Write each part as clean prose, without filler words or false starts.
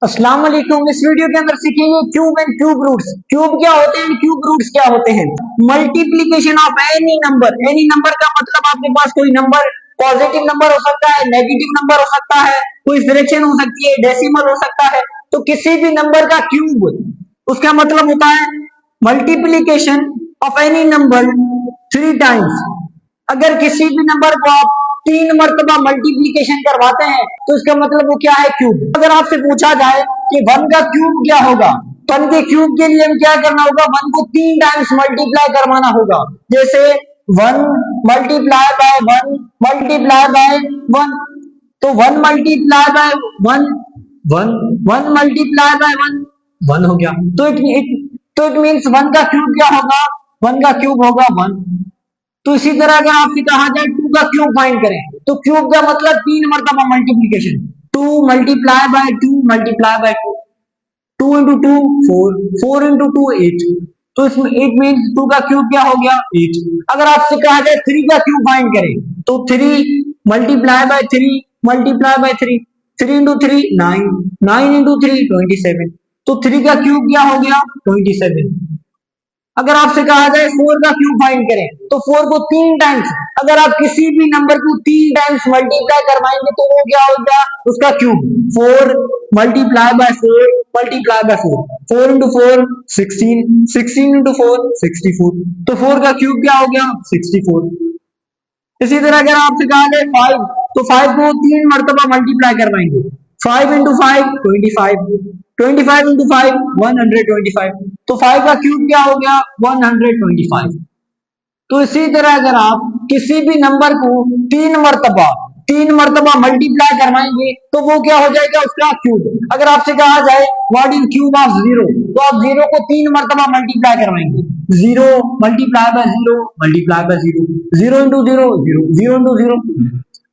अस्सलाम वालेकुम। इस वीडियो के अंदर सीखेंगे cube and cube roots. Cube क्या होते हैं, क्यूब रूट्स क्या होते हैं। Multiplication of any number. Any number का मतलब आपके पास कोई नंबर पॉजिटिव नंबर हो सकता है, नेगेटिव नंबर हो सकता है, कोई फ्रैक्शन हो सकती है, डेसिमल हो सकता है। तो किसी भी नंबर का क्यूब, उसका मतलब होता है multiplication of any number 3 times. अगर किसी भी नंबर को आप 3 मरतबा मल्टीप्लीकेशन करवाते हैं तो इसका मतलब वो क्या है, क्यूब। अगर आपसे पूछा जाए कि 1 का क्यूब क्या होगा, तो 1 के क्यूब के लिए हम क्या करना होगा, 1 को 3 टाइम्स मल्टीप्लाई करवाना होगा। जैसे 1 मल्टीप्लाई बाय 1 मल्टीप्लाई बाय 1, तो 1 मल्टीप्लाई बाय 1 1 1 मल्टीप्लाई बाय 1 1 हो गया। तो इट मीन्स 1 का क्यूब क्या होगा, 1 का क्यूब होगा 1। तो इसी तरह अगर आपसे कहा जाए 2 का क्यूब फाइंड करें, तो क्यूब का मतलब 3 मरतबा multiplication. 2 multiply by 2 multiply by 2, 2 into 2 4, 4 into 2 8। तो इसमें 8 मीन्स 2 का क्यूब क्या हो गया 8। अगर आपसे कहा जाए 3 का क्यूब फाइंड करें, तो 3 multiply by 3 multiply by 3, 3 into 3 9, 9 into 3 27। तो 3 का क्यूब क्या हो गया 27। अगर आपसे कहा जाए 4 का क्यूब फाइंड करें, तो 4 को 3 टाइम्स, अगर आप किसी भी नंबर को 3 टाइम्स मल्टीप्लाई करवाएंगे तो वो क्या होगा, उसका cube. 4 multiply by 4 multiply by 4, 4 into 4 16, 16 into 4 64। तो 4 का क्यूब क्या हो गया 64। इसी तरह अगर आपसे कहा जाए 5, तो 5 को 3 मरतबा मल्टीप्लाई करवाएंगे। 5 इंटू 5 25, 25 इंटू 5 125। तो 5 का क्यूब क्या हो गया 125। तो इसी तरह अगर आप किसी भी नंबर को 3 मरतबा मल्टीप्लाई करवाएंगे तो वो क्या हो जाएगा, उसका क्यूब। अगर आपसे कहा जाए what is cube of zero, तो आप जीरो को 3 मरतबा मल्टीप्लाई करवाएंगे। Zero multiply by zero multiply by zero, zero into zero zero, zero into zero.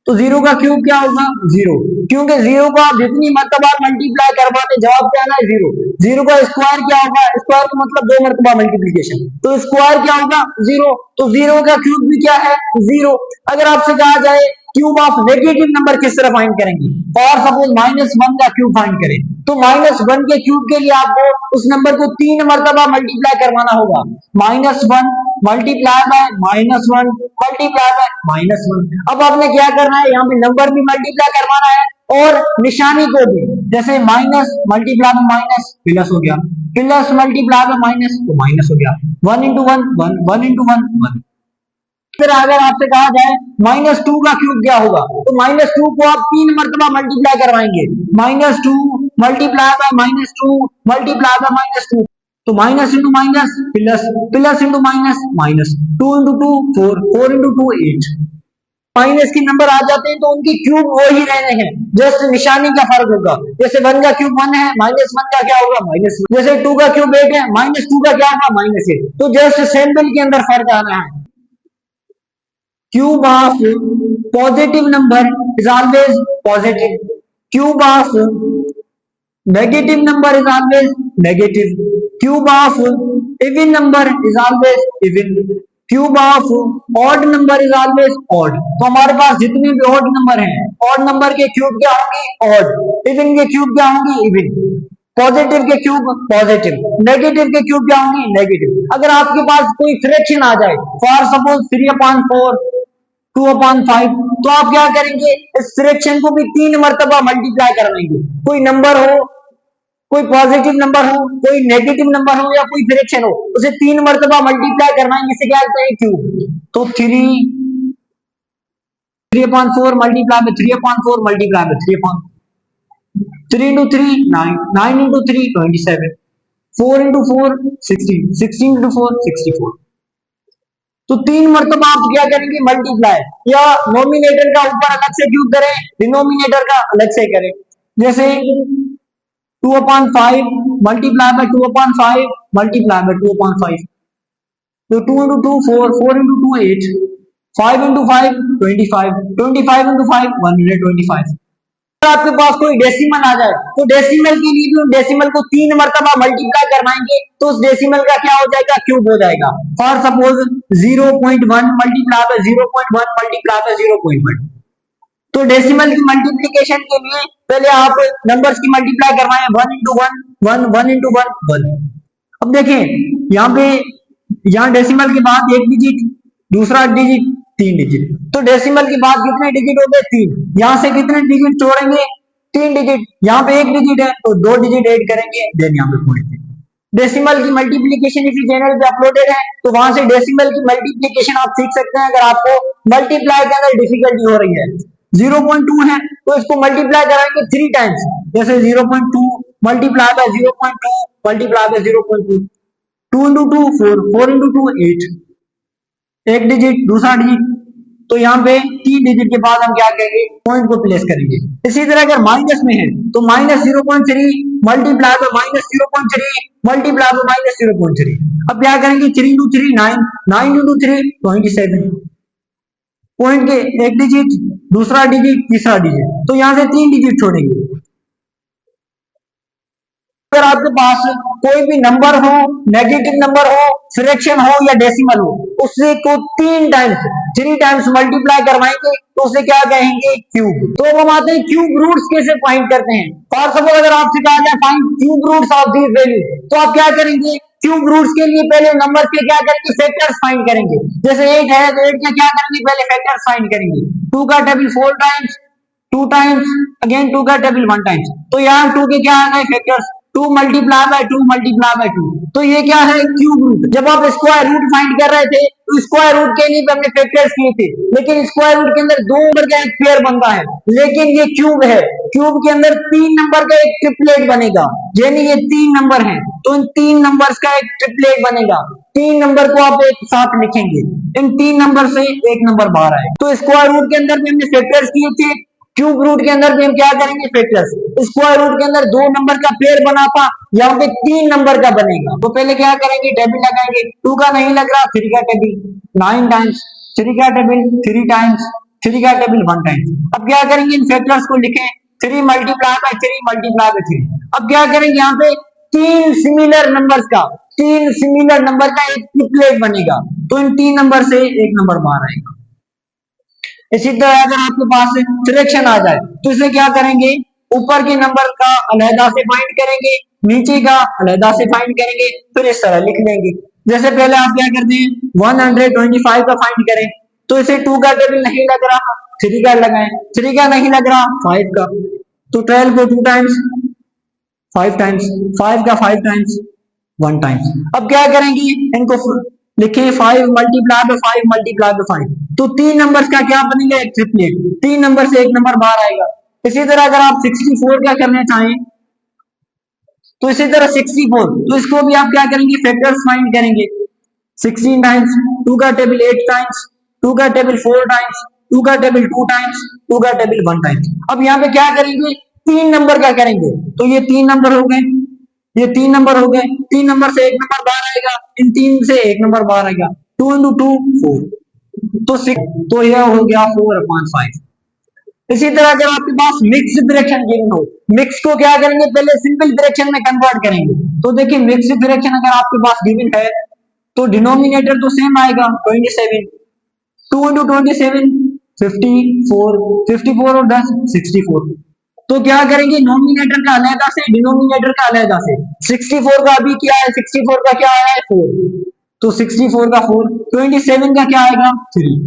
तो जीरो का क्यूब क्या होगा जीरो, क्योंकि जीरो को आप जितनी मरतबा मल्टीप्लाई करवाते जवाब क्या आना है जीरो। जीरो का स्क्वायर क्या होगा, स्क्वायर का मतलब 2 मरतबा मल्टीप्लीकेशन, तो स्क्वायर क्या होगा जीरो। तो जीरो का क्यूब भी क्या है जीरो। अगर आपसे कहा जाए क्यूब ऑफ नेगेटिव नंबर किस तरह फाइंड करेंगे, फॉर सपोज -1 का क्यूब फाइंड करें, तो -1 के क्यूब के लिए आपको उस नंबर को 3 मरतबा मल्टीप्लाई करवाना होगा। -1 मल्टीप्लाई बाय -1 मल्टीप्लाई बाय -1। अब आपने क्या करना है, यहाँ पे नंबर भी मल्टीप्लाई करवाना है और निशानी को भी। जैसे माइनस मल्टीप्लाई में माइनस प्लस हो गया, प्लस मल्टीप्लाई में माइनस तो माइनस हो गया। 1 इंटू 1 1, 1 इंटू 1 1। फिर अगर आपसे कहा जाए -2 का क्यूब क्या होगा, तो -2 को आप 3 मरतबा मल्टीप्लाई करवाएंगे। -2 मल्टीप्लाई बाय -2 मल्टीप्लाई बाय -2, तो minus into minus plus, plus into minus minus, 2 into 2 4, 4 into 2 8। Minus के नंबर आ जाते हैं तो उनकी क्यूब वो ही रहने हैं, जस्ट निशानी का फर्क होगा। जैसे 1 का क्यूब 1 है, -1 का क्या होगा माइनस। जैसे 2 का क्यूब 8 है, -2 का क्या होगा -8। तो जस्ट सिंबल के अंदर फर्क आ रहा है। Cube of positive number is always positive. Cube of negative number is always negative. Cube of even number is always even. Cube of odd number is always odd. तो हमारे पास जितने भी odd number हैं, odd number के cube क्या होंगे odd, even के cube क्या होंगे even, पॉजिटिव के क्यूब पॉजिटिव, नेगेटिव के क्यूब क्या होंगे नेगेटिव। अगर आपके पास कोई फ्रैक्शन आ जाए, फॉर सपोज 3/4 2/5, तो आप क्या करेंगे, इस फ्रैक्शन को भी 3 मरतबा मल्टीप्लाई करवाएंगे। कोई नंबर हो, कोई पॉजिटिव नंबर हो, कोई नेगेटिव नंबर हो या कोई फ्रैक्शन हो, उसे 3 मरतबा मल्टीप्लाई करवाएंगे, इसे क्या कहते हैं क्यूब। तो 3/4 मल्टीप्लाई में 3/4 मल्टीप्लाई में 3/4, 3 इंटू 3 9, 9 इंटू 3 27, 4 इंटू 4 16, 16 इंटू 4 64। तो 3 मरतबा आप क्या करेंगे मल्टीप्लाई, या नोमिनेटर का ऊपर अलग से क्यूब करें, डिनोमिनेटर का अलग से करें। जैसे 2/5 मल्टीप्लाई बाय 2/5 मल्टीप्लाई बाय 2/5, तो 2 इंटू 2 4, 4 इंटू 2 8, 5 इंटू 5 25, 25 इंटू 5 125। आपके पास कोई डेसिमल आ जाए तो डेसिमल के लिए भी डेसिमल को 3 मरतबा मल्टीप्लाई करवाएंगे तो उस डेसिमल का क्या हो जाएगा क्यूब हो जाएगा। For suppose 0.1 multiply by 0.1 multiply by 0.1। तो डेसिमल की मल्टीप्लीकेशन के लिए पहले आप नंबर्स की मल्टीप्लाई करवाएं, 1 into 1 1, 1 into 1 1। अब देखें यहाँ पे, यहाँ डेसिमल के बाद एक डिजिट, दूसरा डिजिट, तीन डिजिट, तो डेसिमल के बाद कितने डिजिट हो गए? तीन। यहाँ से कितने डिजिट छोड़ेंगे? तीन डिजिट। यहाँ पे एक डिजिट है तो दो डिजिट ऐड करेंगे, देन यहाँ पे पॉइंट। डेसिमल की मल्टीप्लीकेशन इसी चैनल पे अपलोडेड है, तो वहां से डेसिमल की मल्टीप्लीकेशन आप सीख सकते हैं अगर आपको मल्टीप्लाई के अंदर डिफिकल्टी हो रही है। 0.2 है तो इसको मल्टीप्लाई कराएंगे 3 टाइम्स, जैसे 0.2 multiply by 0.2 multiply by 0.2, 2 into 2 4, 4 into 2 8, एक डिजिट दूसरा डिजिट, तो यहाँ पे तीन डिजिट के बाद हम क्या करेंगे? पॉइंट को प्लेस करेंगे। इसी तरह अगर माइनस में है तो -0.3 मल्टीप्लाई बाय -0.3 मल्टीप्लाई बाय -0.3। अब क्या करेंगे? 3 into 3 9, 9 into 3 27, पॉइंट के एक डिजिट दूसरा डिजिट तीसरा डिजिट, तो यहाँ से तीन डिजिट छोड़ेंगे। अगर आपके पास कोई भी नंबर हो, नेगेटिव नंबर हो, फ्रैक्शन हो या डेसिमल हो, उससे को 3 टाइम्स मल्टीप्लाई करवाएंगे तो उसे क्या कहेंगे? क्यूब। तो हम आते हैं क्यूब रूट्स कैसे फाइंड करते हैं। फॉर सपोज अगर आपसे कहा जाए find cube roots of this value, तो आप क्या करेंगे? क्यूब रूट्स के लिए पहले नंबर के क्या करेंगे? फैक्टर्स फाइंड करेंगे। जैसे 8 है तो 8 के क्या करेंगे? पहले फैक्टर्स फाइंड करेंगे। 2 का टेबल 4 टाइम्स, 2 टाइम्स, अगेन 2 का टेबल 1 टाइम्स, तो यहाँ 2 के क्या आ गए? Factors. 2 multiply by 2 multiply by 2, तो ये क्या है? Cube root. जब आप स्क्वायर रूट फाइंड कर रहे थे तो स्क्वायर रूट के लिए हमने फैक्टर्स किए थे, लेकिन स्क्वायर रूट के अंदर दो नंबर का एक पेयर बनता है, लेकिन ये क्यूब है, क्यूब के अंदर तीन नंबर का एक ट्रिपलेट बनेगा, यानी ये तीन नंबर है तो इन तीन नंबर्स का एक ट्रिपलेट बनेगा। तीन नंबर को आप एक साथ लिखेंगे, इन तीन नंबर से एक नंबर बाहर आए। तो स्क्वायर रूट के अंदर भी हमने फैक्टर्स किए थे, क्यूब रूट के अंदर भी हम क्या करेंगे? फैक्टर्स। स्क्वायर रूट के अंदर दो नंबर का पेयर बना था, यहाँ पे तीन नंबर का बनेगा, तो पहले क्या करेंगे? टेबल लगाएंगे। 2 का नहीं लग रहा, 3 का टेबल 9 टाइम्स, 3 का टेबल 3 टाइम्स, 3 का टेबल 1 टाइम्स। अब क्या करेंगे? इन फैक्टर्स को लिखें, 3 मल्टीप्लाई बाय 3 मल्टीप्लाई बाय 3। अब क्या करेंगे? यहाँ पे तीन सिमिलर नंबर्स का, तीन सिमिलर नंबर का एक ट्रिपलेट बनेगा, तो इन तीन नंबर से एक नंबर बाहर आएगा। इसी तरह अगर आपके पास फ्रैक्शन आ जाए तो इसे क्या करेंगे? ऊपर के नंबर का अलहदा से फाइंड करेंगे, नीचे का अलहदा से फाइंड करेंगे, फिर इस तरह लिख लेंगे। जैसे पहले आप क्या करते हैं? 125 का फाइंड करें, तो इसे 2 का टेबल नहीं लग रहा, 3 का लगाएं, 3 का नहीं लग रहा, 5 का, तो 12 को 2 टाइम्स, 5 टाइम्स, 5 का 5 टाइम्स, 1 टाइम्स। अब क्या करेंगे? इनको लिखे 5 मल्टीप्लाई बाय 5 मल्टीप्लाई बाय 5, तो तीन नंबर्स का क्या बनेगा? एक ट्रिपलेट। तीन नंबर से एक नंबर बाहर आएगा। इसी तरह अगर आप 64 का करना चाहें तो इसी तरह 64, तो इसको भी आप क्या करेंगे? फैक्टर्स फाइंड करेंगे। 16 टाइम्स, 2 का टेबल 8 टाइम्स, 2 का टेबल 4 टाइम्स, 2 का टेबल 2 टाइम्स, 2 का टेबल 1 टाइम्स। अब यहाँ पे क्या करेंगे? तीन नंबर का करेंगे, तो ये तीन नंबर हो गए, ये तीन नंबर हो गए, तीन नंबर से एक नंबर बाहर आएगा, इन तीन से एक नंबर बाहर आएगा, 2 into 2 4, तो 6, तो यह हो गया 4/5। इसी तरह अगर आपके पास मिक्स फ्रैक्शन गिवन हो, मिक्स को क्या करेंगे? पहले सिंपल फ्रैक्शन में कन्वर्ट करेंगे। तो देखिए मिक्स फ्रैक्शन अगर आपके पास गिवन है तो डिनोमिनेटर तो सेम आएगा 27, 2 into 27 54, 54 और 10 64, तो क्या करेंगे? नोमिनेटर का अलहदा से, डिनोमिनेटर का अलहदा से। 64 का अभी क्या है? 64 का क्या आया है? 4, तो 64 का 4, 27 का क्या आएगा? 3।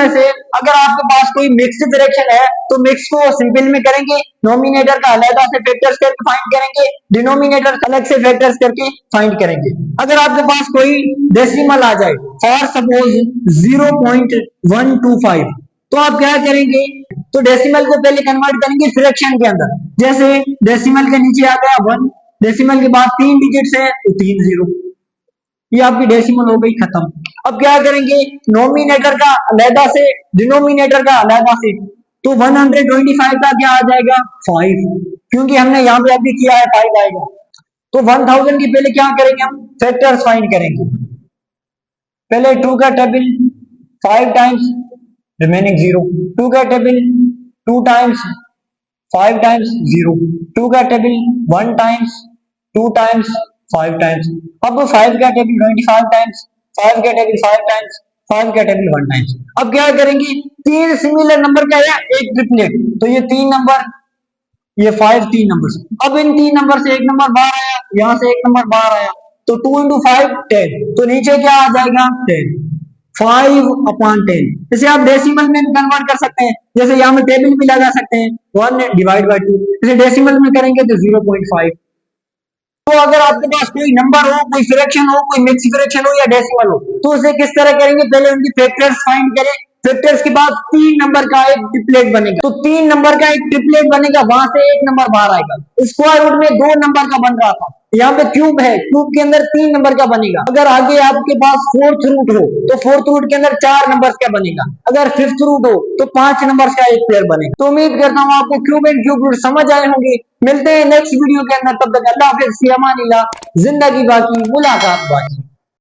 से अगर आपके पास कोई मिक्स फ्रैक्शन है तो मिक्स को सिंपल में करेंगे, नोमिनेटर का अलहदा से फैक्टर्स करके फाइंड करेंगे, डिनोमिनेटर अलग से फैक्टर्स करके फाइंड करेंगे। अगर आपके पास कोई डेसिमल आ जाए, फॉर सपोज 0.125, तो आप क्या करेंगे? तो डेसिमल को पहले कन्वर्ट करेंगे फ्रैक्शन के अंदर। जैसे डेसिमल के नीचे आ गया 1, डेसिमल के बाद तीन डिजिट्स है तो 3 0, ये आपकी डेसिमल हो गई खत्म। अब क्या करेंगे? नोमिनेटर का अलहदा से, डिनोमिनेटर का अलहदा से, तो 125 का क्या आ जाएगा? 5, क्योंकि हमने यहाँ पे अभी किया है 5 आएगा। तो 1000 की पहले क्या करेंगे? हम फैक्टर्स फाइंड करेंगे। पहले 2 का टेबल 5 टाइम्स, रिमेनिंग 0, 2 का टेबल 2 टाइम्स, 5 टाइम्स 0, 2 का टेबल 1 टाइम्स, 2 टाइम्स, 5 टाइम्स। अब 5 का टेबल 25 टाइम्स, 5 का टेबल 5 टाइम्स, 5 का टेबल 1 टाइम्स। अब क्या करेंगे? तीन सिमिलर नंबर का है एक ट्रिपलेट, तो ये तीन नंबर ये 5 तीन नंबर। अब इन तीन नंबर से एक नंबर बाहर आया, यहाँ से एक नंबर बाहर आया, तो 2 इंटू 5 10, तो नीचे क्या आ जाएगा 10, 5/10। इसे आप डेसिमल में कन्वर्ट कर सकते हैं, जैसे यहाँ में टेबल भी लगा सकते हैं, 1/2। इसे डेसिमल में करेंगे तो 0.5। तो अगर आपके पास कोई नंबर हो, कोई फ्रैक्शन हो, कोई मिक्स फ्रैक्शन हो या डेसिमल हो, तो उसे किस तरह करेंगे, पहले उनकी फैक्टर्स फाइंड करें, फैक्टर्स के बाद तीन नंबर का एक ट्रिपलेट बनेगा, तो तीन नंबर का एक ट्रिपलेट बनेगा, वहां से एक नंबर बाहर आएगा। स्क्वायर रूट में दो नंबर का बन रहा था, यहाँ पे क्यूब है, क्यूब के अंदर तीन नंबर का बनेगा। अगर आगे आपके पास फोर्थ रूट हो, तो फोर्थ रूट के अंदर चार नंबर का बनेगा। अगर फिफ्थ रूट हो, तो पांच नंबर का एक पेयर बनेगा। तो उम्मीद करता हूँ आपको क्यूब एंड क्यूब रूट समझ आए होंगे। मिलते हैं नेक्स्ट वीडियो के अंदर, तब तक अल्लाह हाफिज़, फ़ी अमानिल्लाह। जिंदगी बाकी, मुलाकात बाकी।